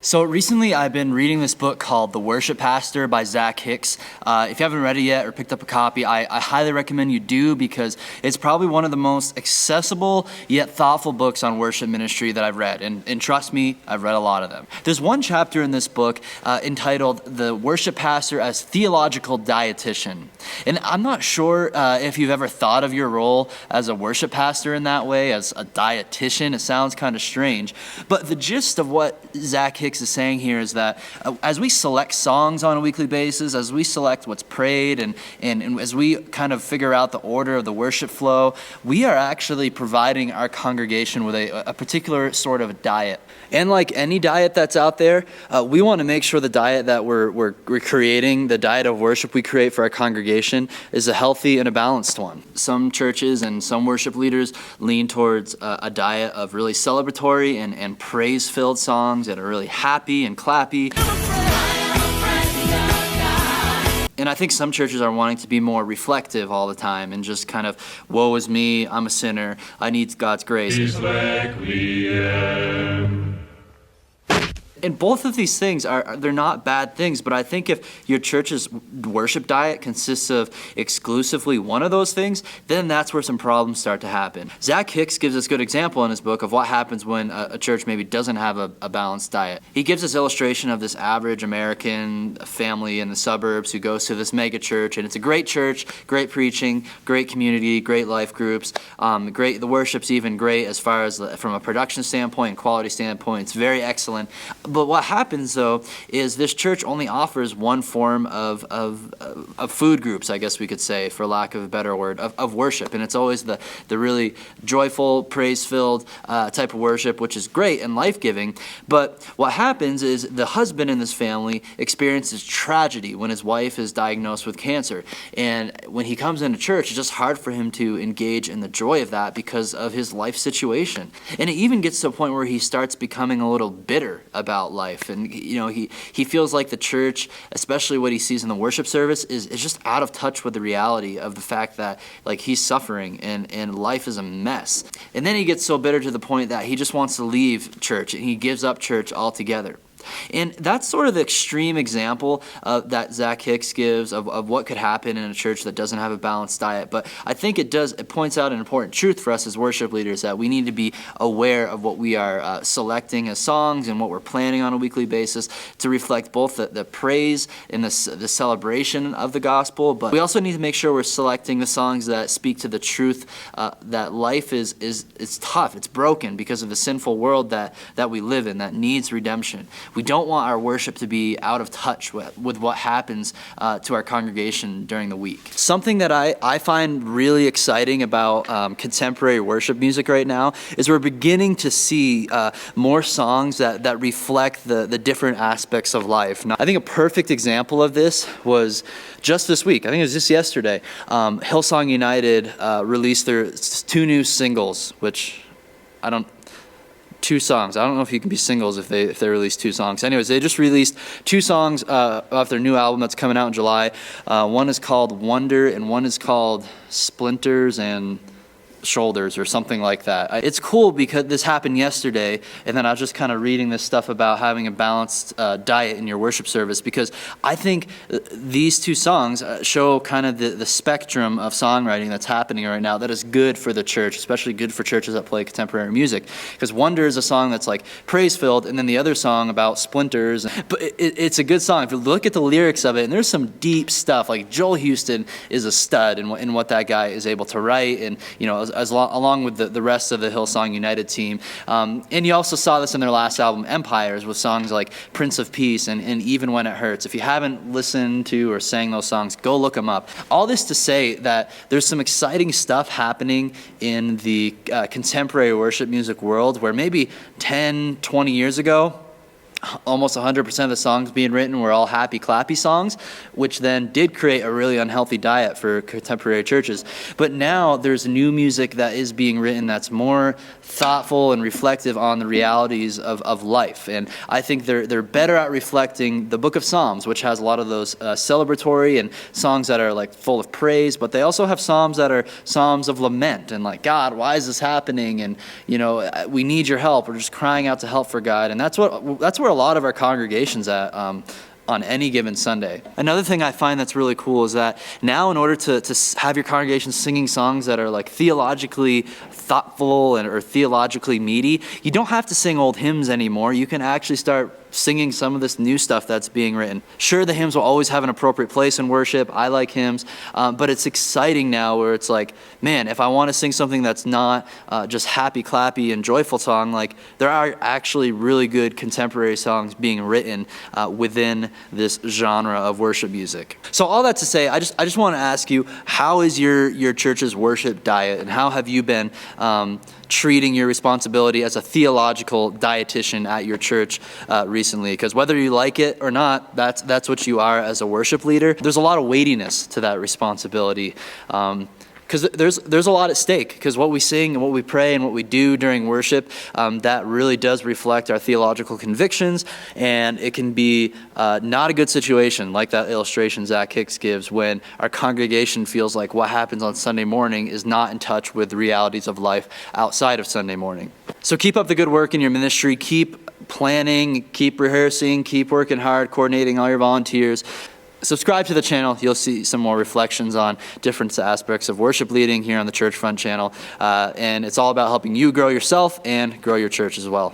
So recently I've been reading this book called The Worship Pastor by Zac Hicks. If you haven't read it yet or picked up a copy, I highly recommend you do, because it's probably one of the most accessible yet thoughtful books on worship ministry that I've read. And trust me, I've read a lot of them. There's one chapter in this book entitled The Worship Pastor as Theological Dietician. And I'm not sure if you've ever thought of your role as a worship pastor in that way, as a dietitian. It sounds kind of strange. But the gist of what Zac Hicks is saying here is that as we select songs on a weekly basis, as we select what's prayed, and as we kind of figure out the order of the worship flow, we are actually providing our congregation with a particular sort of diet. And like any diet that's out there, we want to make sure the diet that we're creating, the diet of worship we create for our congregation, is a healthy and a balanced one. Some churches and some worship leaders lean towards a diet of really celebratory and praise-filled songs that are really happy and clappy. And I think some churches are wanting to be more reflective all the time and just kind of, woe is me, I'm a sinner, I need God's grace. And both of these things they're not bad things, but I think if your church's worship diet consists of exclusively one of those things, then that's where some problems start to happen. Zac Hicks gives us a good example in his book of what happens when a church maybe doesn't have a balanced diet. He gives us illustration of this average American family in the suburbs who goes to this mega church, and it's a great church, great preaching, great community, great life groups, great. The worship's even great as far as from a production standpoint and quality standpoint. It's very excellent. But what happens, though, is this church only offers one form of food groups, I guess we could say, for lack of a better word, of worship. And it's always the really joyful, praise-filled type of worship, which is great and life-giving. But what happens is the husband in this family experiences tragedy when his wife is diagnosed with cancer. And when he comes into church, it's just hard for him to engage in the joy of that because of his life situation. And it even gets to a point where he starts becoming a little bitter about life, and he feels like the church, especially what he sees in the worship service, is just out of touch with the reality of the fact that like he's suffering and life is a mess. And then he gets so bitter to the point that he just wants to leave church and he gives up church altogether. And that's sort of the extreme example that Zac Hicks gives of what could happen in a church that doesn't have a balanced diet. But I think it points out an important truth for us as worship leaders, that we need to be aware of what we are selecting as songs and what we're planning on a weekly basis to reflect both the praise and the celebration of the gospel. But we also need to make sure we're selecting the songs that speak to the truth that life is tough, it's broken because of the sinful world that we live in that needs redemption. We don't want our worship to be out of touch with what happens to our congregation during the week. Something that I find really exciting about contemporary worship music right now is we're beginning to see more songs that reflect the different aspects of life. Now, I think a perfect example of this was just this week. I think it was just yesterday. Hillsong United released their 2 new singles, which two songs. I don't know if you can be singles if they release 2 songs. Anyways, they just released 2 songs off their new album that's coming out in July. One is called Wonder and one is called Splinters and Shoulders or something like that. It's cool because this happened yesterday, and then I was just kind of reading this stuff about having a balanced diet in your worship service, because I think these 2 songs show kind of the spectrum of songwriting that's happening right now that is good for the church, especially good for churches that play contemporary music. Because Wonder is a song that's like praise-filled, and then the other song about splinters. But it's a good song. If you look at the lyrics of it, and there's some deep stuff, like Joel Houston is a stud in what that guy is able to write, and along with the rest of the Hillsong United team. And you also saw this in their last album, Empires, with songs like Prince of Peace and Even When It Hurts. If you haven't listened to or sang those songs, go look them up. All this to say that there's some exciting stuff happening in the contemporary worship music world where maybe 10, 20 years ago, almost 100% of the songs being written were all happy, clappy songs, which then did create a really unhealthy diet for contemporary churches. But now there's new music that is being written that's more thoughtful and reflective on the realities of life. And I think they're better at reflecting the book of Psalms, which has a lot of those celebratory and songs that are like full of praise, but they also have psalms that are psalms of lament and like, God, why is this happening? And, we need your help. We're just crying out to help for God. And that's where where a lot of our congregations at on any given Sunday. Another thing I find that's really cool is that now, in order to have your congregation singing songs that are like theologically thoughtful or theologically meaty, you don't have to sing old hymns anymore. You can actually start singing some of this new stuff that's being written. Sure, the hymns will always have an appropriate place in worship. I like hymns, but it's exciting now where it's like, man, if I want to sing something that's not just happy, clappy, and joyful song, like there are actually really good contemporary songs being written within this genre of worship music. So all that to say, I just want to ask you, how is your church's worship diet, and how have you been treating your responsibility as a theological dietitian at your church recently? Because whether you like it or not, that's what you are as a worship leader. There's a lot of weightiness to that responsibility. Because there's a lot at stake, because what we sing and what we pray and what we do during worship, that really does reflect our theological convictions, and it can be not a good situation, like that illustration Zac Hicks gives, when our congregation feels like what happens on Sunday morning is not in touch with the realities of life outside of Sunday morning. So keep up the good work in your ministry, keep planning, keep rehearsing, keep working hard, coordinating all your volunteers. Subscribe to the channel. You'll see some more reflections on different aspects of worship leading here on the Church Front channel. And it's all about helping you grow yourself and grow your church as well.